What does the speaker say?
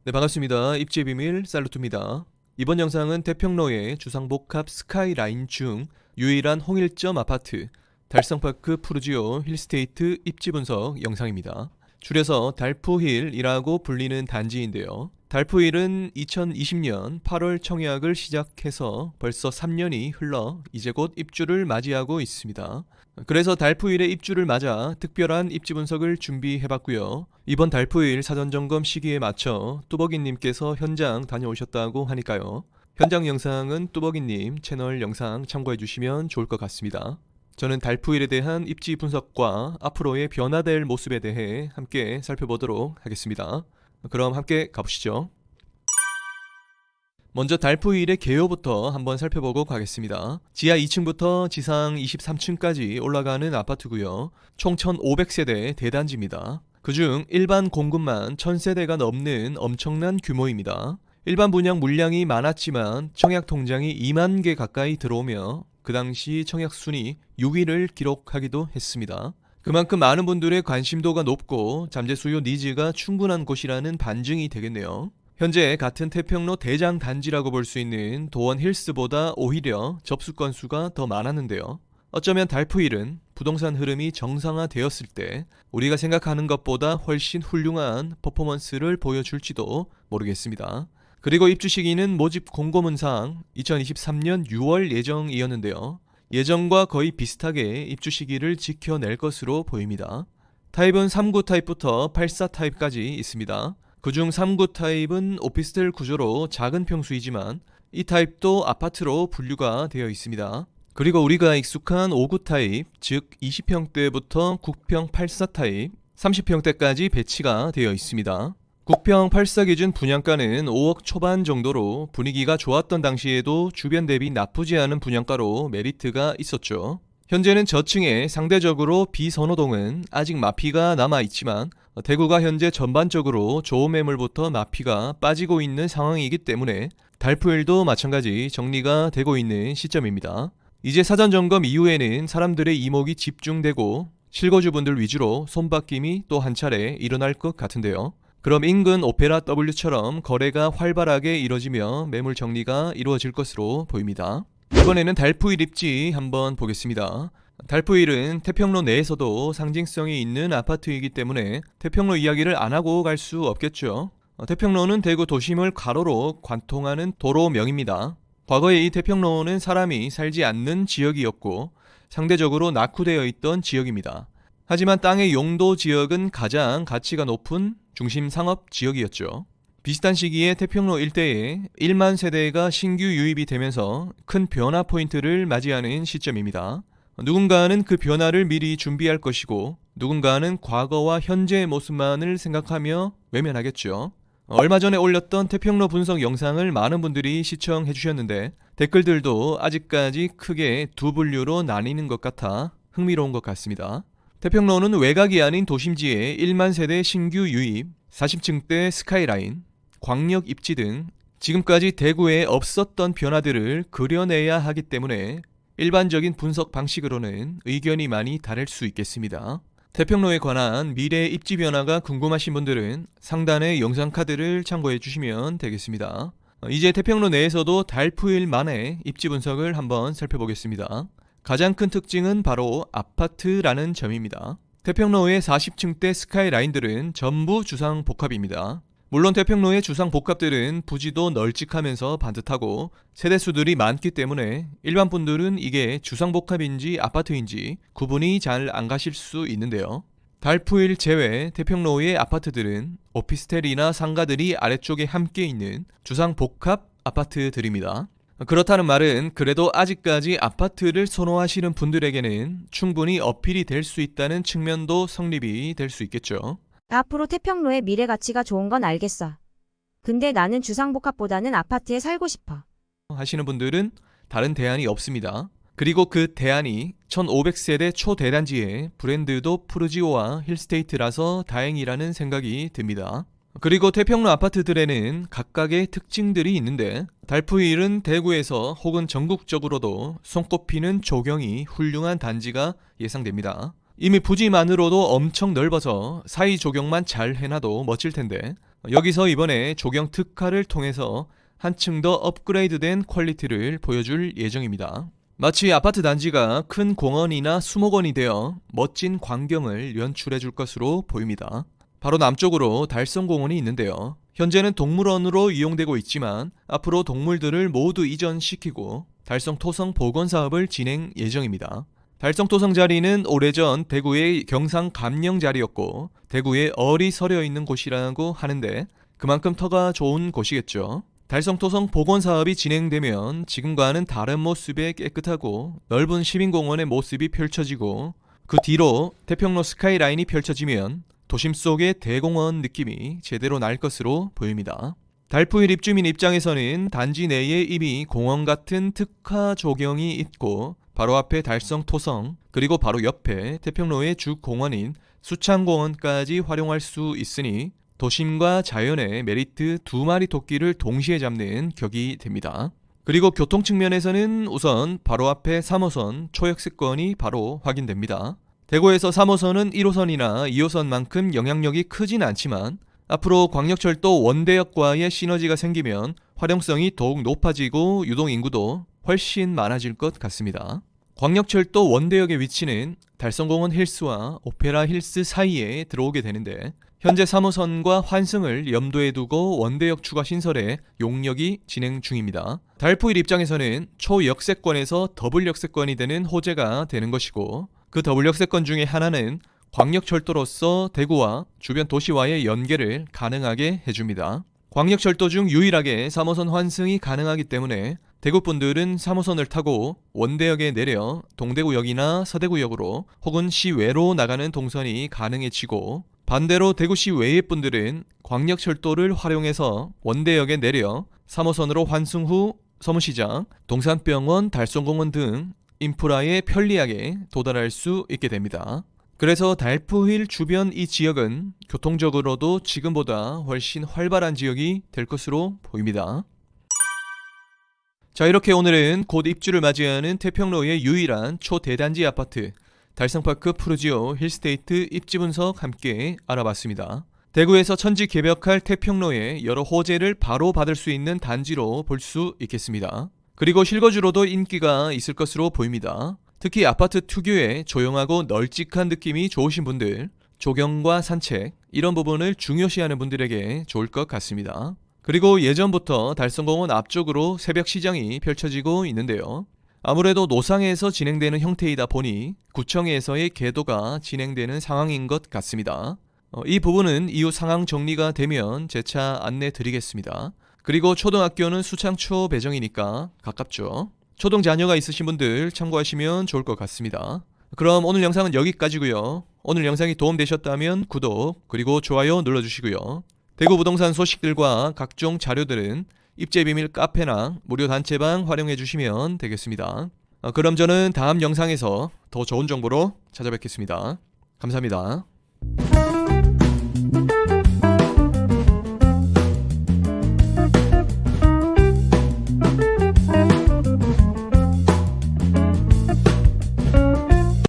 네, 반갑습니다. 입지의 비밀 살루트입니다. 이번 영상은 태평로의 주상복합 스카이라인 중 유일한 홍일점 아파트 달성파크 푸르지오 힐스테이트 입지 분석 영상입니다. 줄여서 달푸힐이라고 불리는 단지인데요. 달푸힐은 2020년 8월 청약을 시작해서 벌써 3년이 흘러 이제 곧 입주를 맞이하고 있습니다. 그래서 달푸힐의 입주를 맞아 특별한 입지 분석을 준비해봤고요. 이번 달푸힐 사전점검 시기에 맞춰 뚜벅이님께서 현장 다녀오셨다고 하니까요. 현장 영상은 뚜벅이님 채널 영상 참고해주시면 좋을 것 같습니다. 저는 달푸힐에 대한 입지 분석과 앞으로의 변화될 모습에 대해 함께 살펴보도록 하겠습니다. 그럼 함께 가보시죠. 먼저 달푸힐의 개요부터 한번 살펴보고 가겠습니다. 지하 2층부터 지상 23층까지 올라가는 아파트고요. 총 1500세대 대단지입니다. 그중 일반 공급만 1000세대가 넘는 엄청난 규모입니다. 일반 분양 물량이 많았지만 청약 통장이 2만 개 가까이 들어오며 그 당시 청약 순위 6위를 기록하기도 했습니다. 그만큼 많은 분들의 관심도가 높고 잠재 수요 니즈가 충분한 곳이라는 반증이 되겠네요. 현재 같은 태평로 대장 단지라고 볼 수 있는 도원 힐스보다 오히려 접수 건수가 더 많았는데요. 어쩌면 달푸힐은 부동산 흐름이 정상화되었을 때 우리가 생각하는 것보다 훨씬 훌륭한 퍼포먼스를 보여줄지도 모르겠습니다. 그리고 입주 시기는 모집 공고문상 2023년 6월 예정이었는데요. 예정과 거의 비슷하게 입주 시기를 지켜낼 것으로 보입니다. 타입은 3구 타입부터 84 타입까지 있습니다. 그중 3구 타입은 오피스텔 구조로 작은 평수이지만 이 타입도 아파트로 분류가 되어 있습니다. 그리고 우리가 익숙한 5구 타입, 즉 20평대부터 국평 84 타입, 30평대까지 배치가 되어 있습니다. 국평 84 기준 분양가는 5억 초반 정도로 분위기가 좋았던 당시에도 주변 대비 나쁘지 않은 분양가로 메리트가 있었죠. 현재는 저층에 상대적으로 비선호동은 아직 마피가 남아있지만 대구가 현재 전반적으로 조매물부터 마피가 빠지고 있는 상황이기 때문에 달푸힐도 마찬가지 정리가 되고 있는 시점입니다. 이제 사전점검 이후에는 사람들의 이목이 집중되고 실거주분들 위주로 손바뀜이 또 한 차례 일어날 것 같은데요. 그럼 인근 오페라 W처럼 거래가 활발하게 이뤄지며 매물 정리가 이루어질 것으로 보입니다. 이번에는 달푸힐 입지 한번 보겠습니다. 달푸힐은 태평로 내에서도 상징성이 있는 아파트이기 때문에 태평로 이야기를 안 하고 갈 수 없겠죠. 태평로는 대구 도심을 가로로 관통하는 도로명입니다. 과거에 이 태평로는 사람이 살지 않는 지역이었고 상대적으로 낙후되어 있던 지역입니다. 하지만 땅의 용도 지역은 가장 가치가 높은 중심 상업 지역이었죠. 비슷한 시기에 태평로 일대에 1만 세대가 신규 유입이 되면서 큰 변화 포인트를 맞이하는 시점입니다. 누군가는 그 변화를 미리 준비할 것이고 누군가는 과거와 현재의 모습만을 생각하며 외면하겠죠. 얼마 전에 올렸던 태평로 분석 영상을 많은 분들이 시청해 주셨는데 댓글들도 아직까지 크게 두 분류로 나뉘는 것 같아 흥미로운 것 같습니다. 태평로는 외곽이 아닌 도심지에 1만 세대 신규 유입, 40층대 스카이라인, 광역 입지 등 지금까지 대구에 없었던 변화들을 그려내야 하기 때문에 일반적인 분석 방식으로는 의견이 많이 다를 수 있겠습니다. 태평로에 관한 미래 입지 변화가 궁금하신 분들은 상단의 영상 카드를 참고해 주시면 되겠습니다. 이제 태평로 내에서도 달푸힐만의 입지 분석을 한번 살펴보겠습니다. 가장 큰 특징은 바로 아파트라는 점입니다. 태평로의 40층대 스카이라인들은 전부 주상복합입니다. 물론 태평로의 주상복합들은 부지도 널찍하면서 반듯하고 세대수들이 많기 때문에 일반 분들은 이게 주상복합인지 아파트인지 구분이 잘 안 가실 수 있는데요. 달푸힐 제외 태평로의 아파트들은 오피스텔이나 상가들이 아래쪽에 함께 있는 주상복합 아파트들입니다. 그렇다는 말은 그래도 아직까지 아파트를 선호하시는 분들에게는 충분히 어필이 될 수 있다는 측면도 성립이 될 수 있겠죠. 앞으로 태평로의 미래 가치가 좋은 건 알겠어. 근데 나는 주상복합보다는 아파트에 살고 싶어. 하시는 분들은 다른 대안이 없습니다. 그리고 그 대안이 1500세대 초대단지에 브랜드도 푸르지오와 힐스테이트라서 다행이라는 생각이 듭니다. 그리고 태평로 아파트들에는 각각의 특징들이 있는데 달푸힐은 대구에서 혹은 전국적으로도 손꼽히는 조경이 훌륭한 단지가 예상됩니다. 이미 부지만으로도 엄청 넓어서 사이 조경만 잘 해놔도 멋질 텐데 여기서 이번에 조경 특화를 통해서 한층 더 업그레이드된 퀄리티를 보여줄 예정입니다. 마치 아파트 단지가 큰 공원이나 수목원이 되어 멋진 광경을 연출해 줄 것으로 보입니다. 바로 남쪽으로 달성공원이 있는데요. 현재는 동물원으로 이용되고 있지만 앞으로 동물들을 모두 이전시키고 달성토성 복원 사업을 진행 예정입니다. 달성토성 자리는 오래전 대구의 경상 감령 자리였고 대구의 얼이 서려 있는 곳이라고 하는데 그만큼 터가 좋은 곳이겠죠. 달성토성 복원 사업이 진행되면 지금과는 다른 모습의 깨끗하고 넓은 시민공원의 모습이 펼쳐지고 그 뒤로 태평로 스카이라인이 펼쳐지면 도심 속의 대공원 느낌이 제대로 날 것으로 보입니다. 달포일 입주민 입장에서는 단지 내에 이미 공원 같은 특화 조경이 있고 바로 앞에 달성토성 그리고 바로 옆에 태평로의 주 공원인 수창공원까지 활용할 수 있으니 도심과 자연의 메리트 두 마리 토끼를 동시에 잡는 격이 됩니다. 그리고 교통 측면에서는 우선 바로 앞에 3호선 초역세권이 바로 확인됩니다. 대구에서 3호선은 1호선이나 2호선만큼 영향력이 크진 않지만 앞으로 광역철도 원대역과의 시너지가 생기면 활용성이 더욱 높아지고 유동인구도 훨씬 많아질 것 같습니다. 광역철도 원대역의 위치는 달성공원 힐스와 오페라 힐스 사이에 들어오게 되는데 현재 3호선과 환승을 염두에 두고 원대역 추가 신설에 용역이 진행 중입니다. 달포일 입장에서는 초역세권에서 더블역세권이 되는 호재가 되는 것이고 그 더블역세권 중에 하나는 광역철도로서 대구와 주변 도시와의 연계를 가능하게 해줍니다. 광역철도 중 유일하게 3호선 환승이 가능하기 때문에 대구분들은 3호선을 타고 원대역에 내려 동대구역이나 서대구역으로 혹은 시외로 나가는 동선이 가능해지고 반대로 대구시 외의 분들은 광역철도를 활용해서 원대역에 내려 3호선으로 환승 후 서문시장, 동산병원, 달성공원 등 인프라에 편리하게 도달할 수 있게 됩니다. 그래서 달포힐 주변 이 지역은 교통적으로도 지금보다 훨씬 활발한 지역이 될 것으로 보입니다. 자, 이렇게 오늘은 곧 입주를 맞이하는 태평로의 유일한 초대단지 아파트 달성파크 푸르지오 힐스테이트 입지 분석 함께 알아봤습니다. 대구에서 천지 개벽할 태평로의 여러 호재를 바로 받을 수 있는 단지로 볼 수 있겠습니다. 그리고 실거주로도 인기가 있을 것으로 보입니다. 특히 아파트 특유의 조용하고 널찍한 느낌이 좋으신 분들, 조경과 산책 이런 부분을 중요시하는 분들에게 좋을 것 같습니다. 그리고 예전부터 달성공원 앞쪽으로 새벽 시장이 펼쳐지고 있는데요. 아무래도 노상에서 진행되는 형태이다 보니 구청에서의 계도가 진행되는 상황인 것 같습니다. 이 부분은 이후 상황 정리가 되면 재차 안내 드리겠습니다. 그리고 초등학교는 수창초 배정이니까 가깝죠. 초등 자녀가 있으신 분들 참고하시면 좋을 것 같습니다. 그럼 오늘 영상은 여기까지고요. 오늘 영상이 도움되셨다면 구독 그리고 좋아요 눌러주시고요. 대구 부동산 소식들과 각종 자료들은 입재비밀 카페나 무료 단체방 활용해 주시면 되겠습니다. 그럼 저는 다음 영상에서 더 좋은 정보로 찾아뵙겠습니다. 감사합니다.